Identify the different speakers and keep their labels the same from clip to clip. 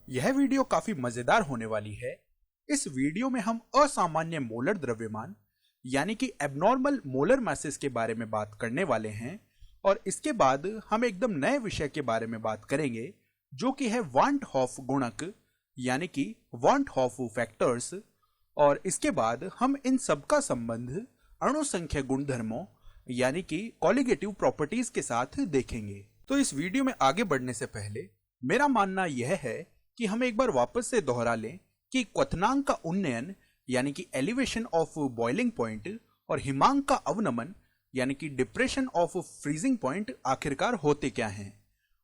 Speaker 1: यह वीडियो काफी मजेदार होने वाली है। इस वीडियो में हम असामान्य मोलर द्रव्यमान यानी कि एबनॉर्मल मोलर मासेस के बारे में बात करने वाले हैं और इसके बाद हम एकदम नए विषय के बारे में बात करेंगे जो कि है वांट हॉफ गुणक यानी कि वांट हॉफ फैक्टर्स। और इसके बाद हम इन सब का संबंध अणु संख्या गुणधर्मों यानी कि कॉलिगेटिव प्रॉपर्टीज के साथ देखेंगे। तो इस वीडियो में आगे बढ़ने से पहले मेरा मानना यह है कि हम एक बार वापस से दोहरा लें कि क्वथनांक का उन्नयन यानी कि एलिवेशन ऑफ बॉइलिंग पॉइंट और हिमांक का अवनमन यानी कि डिप्रेशन ऑफ फ्रीजिंग पॉइंट आखिरकार होते क्या हैं,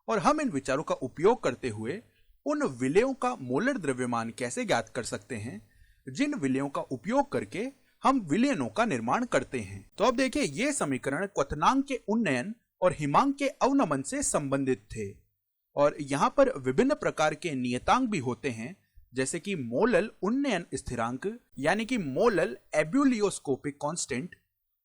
Speaker 1: और हम इन विचारों का उपयोग करते हुए उन विलयों का मोलर द्रव्यमान कैसे ज्ञात कर सकते हैं जिन विलयों का उपयोग करके हम विलयनों का निर्माण करते हैं। तो अब देखिए, ये समीकरण क्वथनांक के उन्नयन और हिमांक के अवनमन से संबंधित थे और यहां पर विभिन्न प्रकार के नियतांक भी होते हैं जैसे कि मोलल उन्नयन स्थिरांक यानी कि मोलल एब्यूलियोस्कोपिक कांस्टेंट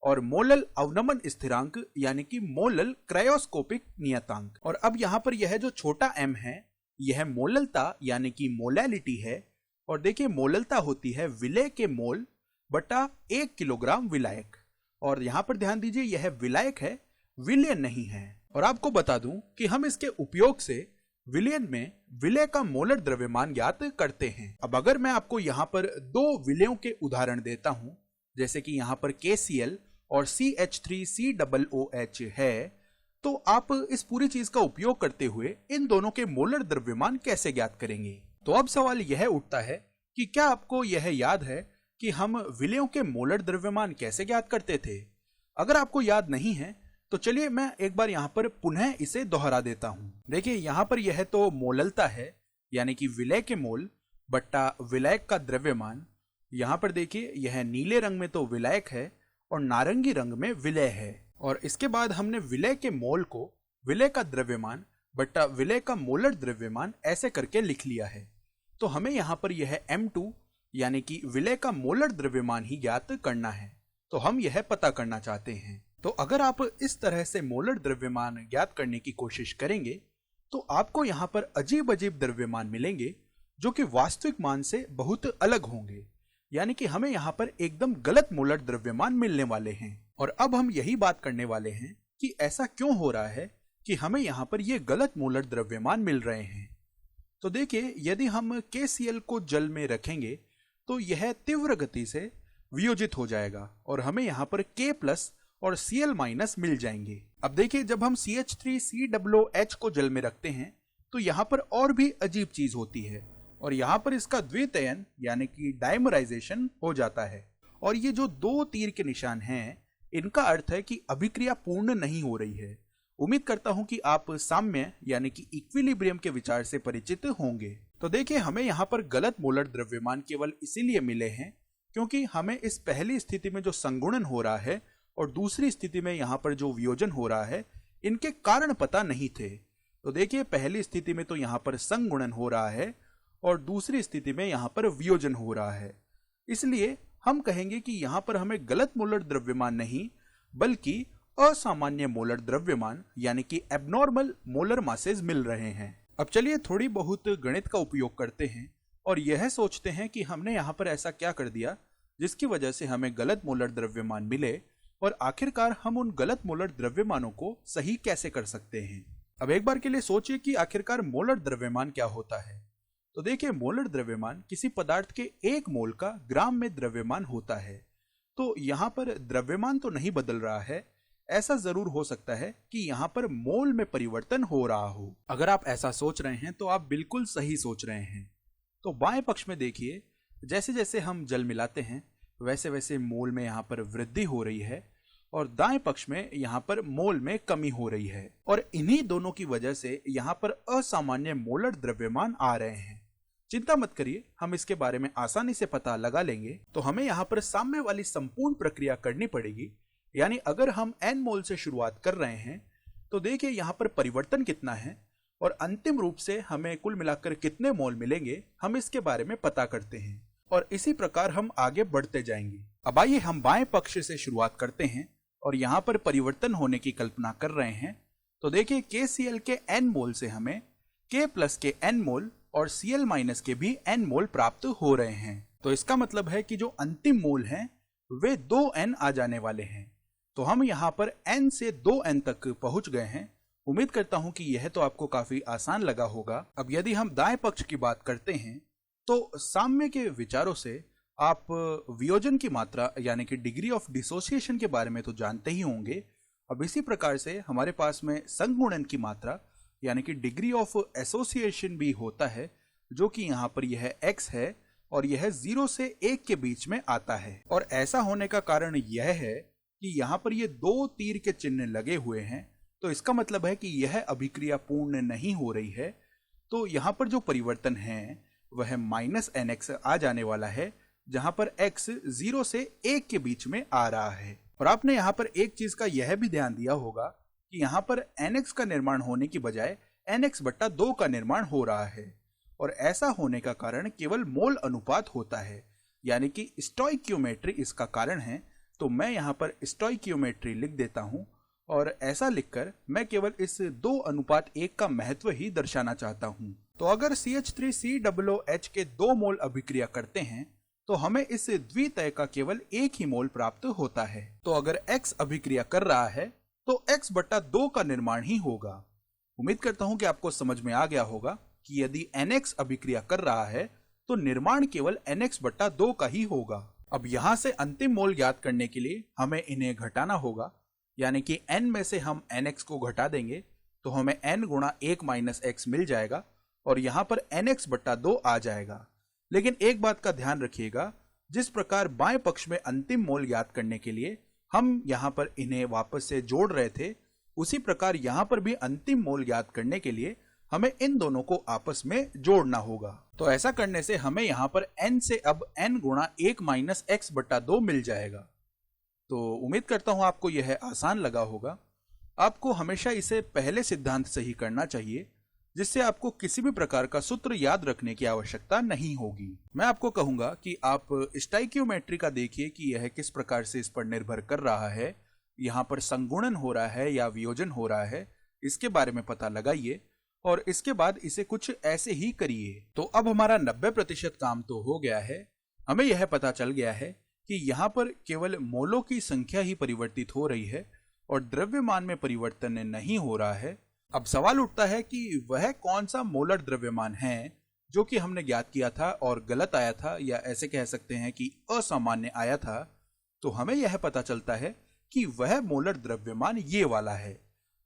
Speaker 1: और मोलल अवनमन स्थिरांक यानी कि मोलल क्रायोस्कोपिक नियतांक। और अब यहां पर यह जो छोटा m है यह मोललता यानी कि मोलैलिटी है। और देखिए, मोललता होती है विलय के मोल बटा 1 किलोग्राम विलायक, और यहां पर ध्यान दीजिए यह विलायक है, विलयन नहीं है। और आपको बता दूं कि हम इसके उपयोग से विलयन में विलय का मोलर द्रव्यमान ज्ञात करते हैं। अब अगर मैं आपको यहाँ पर दो विलयों के उदाहरण देता हूं जैसे कि यहाँ पर KCl और CH3COOH है, तो आप इस पूरी चीज का उपयोग करते हुए इन दोनों के मोलर द्रव्यमान कैसे ज्ञात करेंगे। तो अब सवाल यह उठता है कि क्या आपको यह याद है कि हम विलयों के मोलर द्रव्यमान कैसे ज्ञात करते थे। अगर आपको याद नहीं है तो चलिए मैं एक बार यहाँ पर पुनः इसे दोहरा देता हूं। देखिए, यहाँ पर यह तो मोललता है यानी कि विलय के मोल बट्टा विलायक का द्रव्यमान। यहाँ पर देखिए, यह नीले रंग में तो विलायक है और नारंगी रंग में विलय है। और इसके बाद हमने विलय के मोल को विलय का द्रव्यमान बट्टा विलय का मोलर द्रव्यमान ऐसे करके लिख लिया है। तो हमें यहाँ पर यह M2 यानी कि विलय का मोलर द्रव्यमान ही ज्ञात करना है। तो हम यह पता करना चाहते हैं। तो अगर आप इस तरह से मोलर द्रव्यमान ज्ञात करने की कोशिश करेंगे तो आपको यहाँ पर अजीब अजीब द्रव्यमान मिलेंगे जो कि वास्तविक मान से बहुत अलग होंगे, यानी कि हमें यहाँ पर एकदम गलत मोलर द्रव्यमान मिलने वाले हैं। और अब हम यही बात करने वाले हैं कि ऐसा क्यों हो रहा है कि हमें यहाँ पर ये गलत मोलर द्रव्यमान मिल रहे हैं। तो देखिए, यदि हम KCl को जल में रखेंगे तो यह तीव्र गति से वियोजित हो जाएगा और हमें यहाँ पर K+ और Cl- मिल जाएंगे। अब देखिए, जब हम CH3COOH को जल में रखते हैं तो यहाँ पर और भी अजीब चीज होती है और यहाँ पर इसका द्वितयन यानी कि डायमराइजेशन हो जाता है। और ये जो दो तीर के निशान हैं इनका अर्थ है कि अभिक्रिया पूर्ण नहीं हो रही है। उम्मीद करता हूं कि आप साम्य यानी कि इक्विलिब्रियम के विचार से परिचित होंगे। तो देखिए, हमें यहाँ पर गलत मोलर द्रव्यमान केवल इसीलिए मिले हैं क्योंकि हमें इस पहली स्थिति में जो संगुणन हो रहा है और दूसरी स्थिति में यहाँ पर जो वियोजन हो रहा है इनके कारण पता नहीं थे। तो देखिए, पहली स्थिति में तो यहाँ पर संगुणन हो रहा है और दूसरी स्थिति में यहाँ पर वियोजन हो रहा है, इसलिए हम कहेंगे कि यहाँ पर हमें गलत मोलर द्रव्यमान नहीं बल्कि असामान्य मोलर द्रव्यमान यानी कि एबनॉर्मल मोलर मासेस मिल रहे हैं। अब चलिए थोड़ी बहुत गणित का उपयोग करते हैं और यह सोचते हैं कि हमने यहाँ पर ऐसा क्या कर दिया जिसकी वजह से हमें गलत मोलर द्रव्यमान मिले और आखिरकार हम उन गलत मोलर द्रव्यमानों को सही कैसे कर सकते हैं। अब एक बार के लिए सोचिए कि आखिरकार मोलर द्रव्यमान क्या होता है। तो देखिए, मोलर द्रव्यमान किसी पदार्थ के 1 मोल का ग्राम में द्रव्यमान होता है। तो यहाँ पर द्रव्यमान तो नहीं बदल रहा है, ऐसा जरूर हो सकता है कि यहाँ पर मोल में परिवर्तन हो रहा हो। अगर आप ऐसा सोच रहे हैं तो आप बिल्कुल सही सोच रहे हैं। तो बाएं पक्ष में देखिए, जैसे जैसे हम जल मिलाते हैं वैसे वैसे मोल में यहाँ पर वृद्धि हो रही है और दाएं पक्ष में यहाँ पर मोल में कमी हो रही है। और इन्हीं दोनों की वजह से यहाँ पर असामान्य मोलर द्रव्यमान आ रहे हैं। चिंता मत करिए, हम इसके बारे में आसानी से पता लगा लेंगे। तो हमें यहाँ पर साम्य वाली संपूर्ण प्रक्रिया करनी पड़ेगी, यानी अगर हम N मोल से शुरुआत कर रहे हैं तो देखिए यहाँ पर परिवर्तन कितना है और अंतिम रूप से हमें कुल मिलाकर कितने मोल मिलेंगे, हम इसके बारे में पता करते हैं और इसी प्रकार हम आगे बढ़ते जाएंगे। अब आइए हम बाएं पक्ष से शुरुआत करते हैं और यहाँ पर परिवर्तन होने की कल्पना कर रहे हैं। तो देखिए, KCl के N मोल से हमें K+ के N मोल और Cl- के भी n मोल प्राप्त हो रहे हैं। तो इसका मतलब है कि जो अंतिम मोल हैं वे 2n आ जाने वाले हैं। तो हम यहाँ पर n से 2n तक पहुंच गए हैं। उम्मीद करता हूं कि यह तो आपको काफी आसान लगा होगा। अब यदि हम दाएं पक्ष की बात करते हैं तो साम्य के विचारों से आप वियोजन की मात्रा यानी कि डिग्री ऑफ डिसोसिएशन के बारे में तो जानते ही होंगे। अब इसी प्रकार से हमारे पास में संगुणन की मात्रा यानी कि डिग्री ऑफ एसोसिएशन भी होता है, जो कि यहाँ पर यह x है और यह 0 से 1 के बीच में आता है। और ऐसा होने का कारण यह है कि यहाँ पर ये 2 तीर के चिन्ह लगे हुए हैं, तो इसका मतलब है कि यह अभिक्रिया पूर्ण नहीं हो रही है। तो यहाँ पर जो परिवर्तन है वह -nx आ जाने वाला है, जहां पर x 0 से 1 के बीच में आ रहा है। और आपने यहाँ पर एक चीज का यह भी ध्यान दिया होगा कि यहाँ पर nx का निर्माण होने की बजाय nx/2 का निर्माण हो रहा है। और ऐसा होने का कारण केवल मोल अनुपात होता है, यानी कि स्टोइकियोमेट्री इसका कारण है। तो मैं यहाँ पर स्टोइकियोमेट्री लिख देता हूँ और ऐसा लिखकर मैं केवल इस 2:1 का महत्व ही दर्शाना चाहता हूँ। तो अगर CH3COOH के 2 मोल अभिक्रिया करते हैं तो हमें इस द्वितय का केवल 1 ही मोल प्राप्त होता है। तो अगर X अभिक्रिया कर रहा है तो x/2 का निर्माण ही होगा। उम्मीद करता हूं कि आपको समझ में आ गया होगा कि यदि NX अभिक्रिया कर रहा है तो निर्माण केवल NX/2 का ही होगा। अब यहां से अंतिम मोल ज्ञात करने के लिए हमें इन्हें घटाना होगा, यानी कि n में से हम NX को घटा देंगे तो हमें n गुणा 1 - x मिल जाएगा और यहां पर NX/2 आ जाएगा। लेकिन एक बात का ध्यान रखिएगा, जिस प्रकार बाएं पक्ष में अंतिम मोल ज्ञात करने के लिए हम यहां पर इन्हें वापस से जोड़ रहे थे, उसी प्रकार यहां पर भी अंतिम मोल ज्ञात करने के लिए हमें इन दोनों को आपस में जोड़ना होगा। तो ऐसा करने से हमें यहां पर n से अब n गुणा 1 - x/2 मिल जाएगा। तो उम्मीद करता हूं आपको यह आसान लगा होगा। आपको हमेशा इसे पहले सिद्धांत से ही करना चाहिए, जिससे आपको किसी भी प्रकार का सूत्र याद रखने की आवश्यकता नहीं होगी। मैं आपको कहूंगा कि आप स्टोइकियोमेट्री का देखिए कि यह किस प्रकार से इस पर निर्भर कर रहा है, यहाँ पर संगुणन हो रहा है या वियोजन हो रहा है, इसके बारे में पता लगाइए और इसके बाद इसे कुछ ऐसे ही करिए। तो अब हमारा 90% काम तो हो गया है। हमें यह पता चल गया है कि यहाँ पर केवल मोलों की संख्या ही परिवर्तित हो रही है और द्रव्यमान में परिवर्तन नहीं हो रहा है। अब सवाल उठता है कि वह कौन सा मोलर द्रव्यमान है जो कि हमने ज्ञात किया था और गलत आया था, या ऐसे कह सकते हैं कि असामान्य आया था। तो हमें यह पता चलता है कि वह मोलर द्रव्यमान ये वाला है।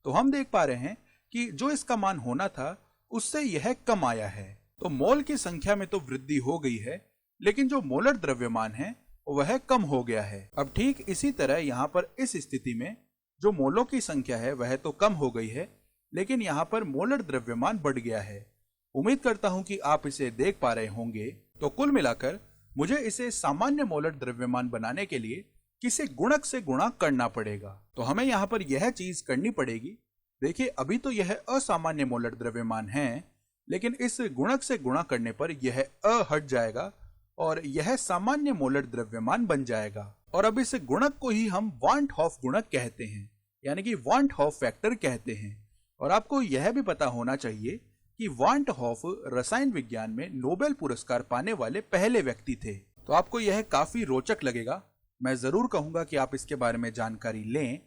Speaker 1: तो हम देख पा रहे हैं कि जो इसका मान होना था उससे यह कम आया है। तो मोल की संख्या में तो वृद्धि हो गई है, लेकिन जो मोलर द्रव्यमान है वह कम हो गया है। अब ठीक इसी तरह यहाँ पर इस स्थिति में जो मोलों की संख्या है वह तो कम हो गई है, लेकिन यहाँ पर मोलर द्रव्यमान बढ़ गया है। उम्मीद करता हूं कि आप इसे देख पा रहे होंगे। तो कुल मिलाकर मुझे इसे सामान्य मोलर द्रव्यमान बनाने के लिए किसी गुणक से गुणा करना पड़ेगा। तो हमें यहाँ पर यह चीज करनी पड़ेगी। देखिए, अभी तो यह असामान्य मोलर द्रव्यमान है, लेकिन इस गुणक से गुणा करने पर यह अ हट जाएगा और यह सामान्य मोलर द्रव्यमान बन जाएगा। और अब इस गुणक को ही हम वांट हॉफ गुणक कहते हैं, यानी कि वांट हॉफ फैक्टर कहते हैं। और आपको यह भी पता होना चाहिए कि वांट हॉफ रसायन विज्ञान में नोबेल पुरस्कार पाने वाले पहले व्यक्ति थे। तो आपको यह काफी रोचक लगेगा। मैं जरूर कहूंगा कि आप इसके बारे में जानकारी लें।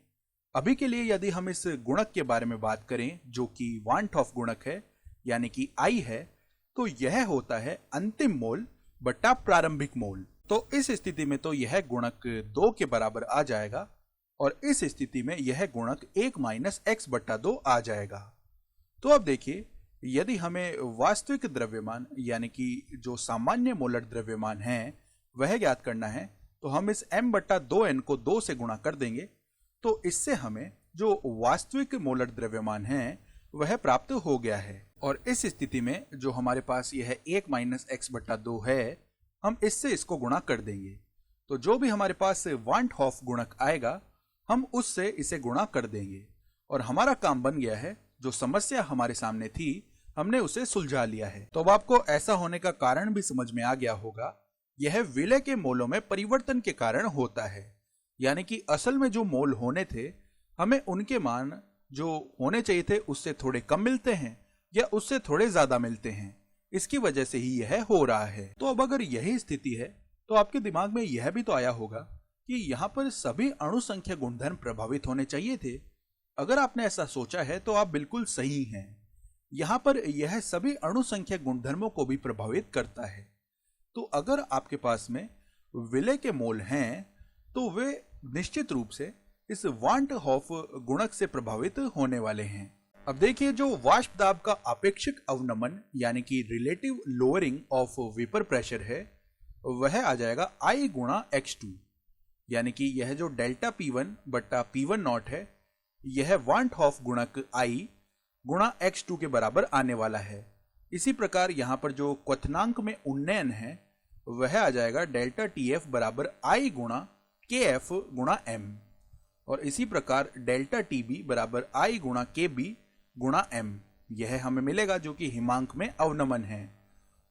Speaker 1: अभी के लिए यदि हम इस गुणक के बारे में बात करें जो कि वांट हॉफ गुणक है, यानी कि I है, तो यह होता है अंतिम मोल बटा प्रारंभिक मोल। तो इस स्थिति में तो यह गुणक 2 के बराबर आ जाएगा और इस स्थिति में यह गुणक 1 - x/2 आ जाएगा। तो अब देखिए, यदि हमें वास्तविक द्रव्यमान यानी कि जो सामान्य मोलर द्रव्यमान है वह ज्ञात करना है, तो हम इस m/2n को 2 से गुणा कर देंगे। तो इससे हमें जो वास्तविक मोलर द्रव्यमान है वह प्राप्त हो गया है। और इस स्थिति में जो हमारे पास यह 1 - x/2 है, हम इससे इसको गुणा कर देंगे। तो जो भी हमारे पास वांट हॉफ गुणक आएगा हम उससे इसे गुणा कर देंगे और हमारा काम बन गया है। जो समस्या हमारे सामने थी हमने उसे सुलझा लिया है। तो अब आपको ऐसा होने का कारण भी समझ में आ गया होगा। यह विलय के मोलों में परिवर्तन के कारण होता है, यानी कि असल में जो मोल होने थे हमें उनके मान जो होने चाहिए थे उससे थोड़े कम मिलते हैं या उससे थोड़े ज्यादा मिलते हैं। इसकी वजह से ही यह हो रहा है। तो अब अगर यही स्थिति है तो आपके दिमाग में यह भी तो आया होगा कि यहाँ पर सभी अणु संख्या गुणधर्म प्रभावित होने चाहिए थे। अगर आपने ऐसा सोचा है तो आप बिल्कुल सही हैं। यहाँ पर यह सभी अणु संख्या गुणधर्मों को भी प्रभावित करता है। तो अगर आपके पास में विलय के मोल हैं तो वे निश्चित रूप से इस वांट हॉफ गुणक से प्रभावित होने वाले हैं। अब देखिए, जो वाष्प दाब का आपेक्षिक अवनमन यानी कि relative lowering of vapour pressure है वह आ जाएगा I गुणा x2, यानी कि यह जो डेल्टा P1 बट्टा P1 नॉट है यह वांट हॉफ गुणक I गुणा x2 के बराबर आने वाला है। इसी प्रकार यहाँ पर जो क्वथनांक में उन्नयन है वह आ जाएगा डेल्टा TF बराबर I गुणा KF गुणा M, और इसी प्रकार डेल्टा TB बराबर I गुणा KB गुणा M, यह हमें मिलेगा जो कि हिमांक में अवनमन है।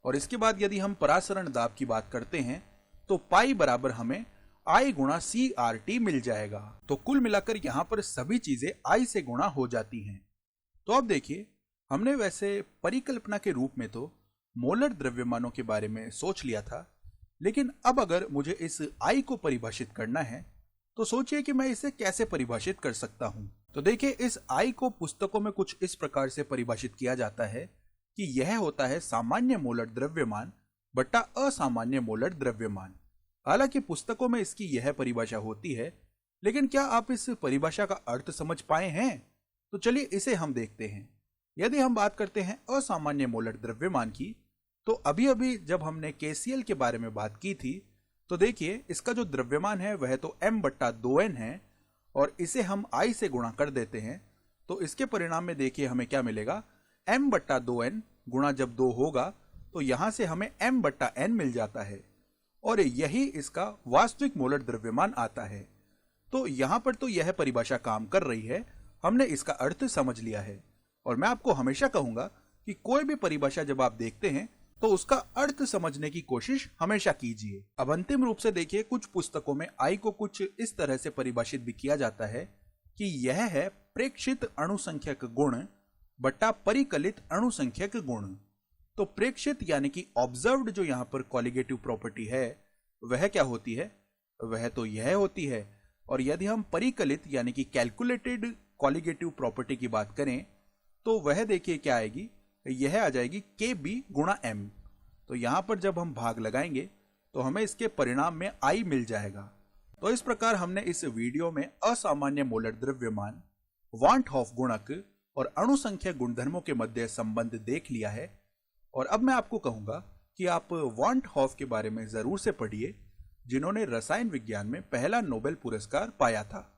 Speaker 1: और इसके बाद यदि हम परासरण दाब की बात करते हैं तो पाई बराबर हमें I गुणा CRT मिल जाएगा। तो कुल मिलाकर यहाँ पर सभी चीजें I से गुणा हो जाती हैं। तो अब देखिए, हमने वैसे परिकल्पना के रूप में तो मोलर द्रव्यमानों के बारे में सोच लिया था, लेकिन अब अगर मुझे इस I को परिभाषित करना है तो सोचिए कि मैं इसे कैसे परिभाषित कर सकता हूं। तो देखिए, इस I को पुस्तकों में कुछ इस प्रकार से परिभाषित किया जाता है कि यह होता है सामान्य मोलर द्रव्यमान बट्टा असामान्य मोलर द्रव्यमान। हालांकि पुस्तकों में इसकी यह परिभाषा होती है, लेकिन क्या आप इस परिभाषा का अर्थ समझ पाए हैं? तो चलिए इसे हम देखते हैं। यदि हम बात करते हैं असामान्य मोलर द्रव्यमान की, तो अभी अभी जब हमने KCl के बारे में बात की थी तो देखिए, इसका जो द्रव्यमान है वह तो m बट्टा 2n है, और इसे हम I से गुणा कर देते हैं तो इसके परिणाम में देखिए हमें क्या मिलेगा, m बट्टा 2n गुणा जब 2 होगा तो यहां से हमें m बट्टा n मिल जाता है, और यही इसका वास्तविक मोलर द्रव्यमान आता है। तो यहां पर तो यह परिभाषा काम कर रही है, हमने इसका अर्थ समझ लिया है। और मैं आपको हमेशा कहूंगा कि कोई भी परिभाषा जब आप देखते हैं तो उसका अर्थ समझने की कोशिश हमेशा कीजिए। अब अंतिम रूप से देखिए, कुछ पुस्तकों में I को कुछ इस तरह से परिभाषित भी किया जाता है कि यह है प्रेक्षित अणुसंख्यक गुण बट्टा परिकलित अणुसंख्यक गुण। तो प्रेक्षित यानी कि ऑब्जर्व्ड जो यहाँ पर कॉलिगेटिव प्रॉपर्टी है वह क्या होती है, वह तो यह होती है। और यदि हम परिकलित यानी कि कैलकुलेटेड कॉलिगेटिव प्रॉपर्टी की बात करें तो वह देखिए क्या आएगी, यह आ जाएगी KB गुणा M। तो यहां पर जब हम भाग लगाएंगे तो हमें इसके परिणाम में I मिल जाएगा। तो इस प्रकार हमने इस वीडियो में असामान्य मोलर द्रव्यमान, वांट हॉफ गुणक और अणु संख्या गुणधर्मों के मध्य संबंध देख लिया है। और अब मैं आपको कहूंगा कि आप वांट हॉफ के बारे में जरूर से पढ़िए, जिन्होंने रसायन विज्ञान में पहला नोबेल पुरस्कार पाया था।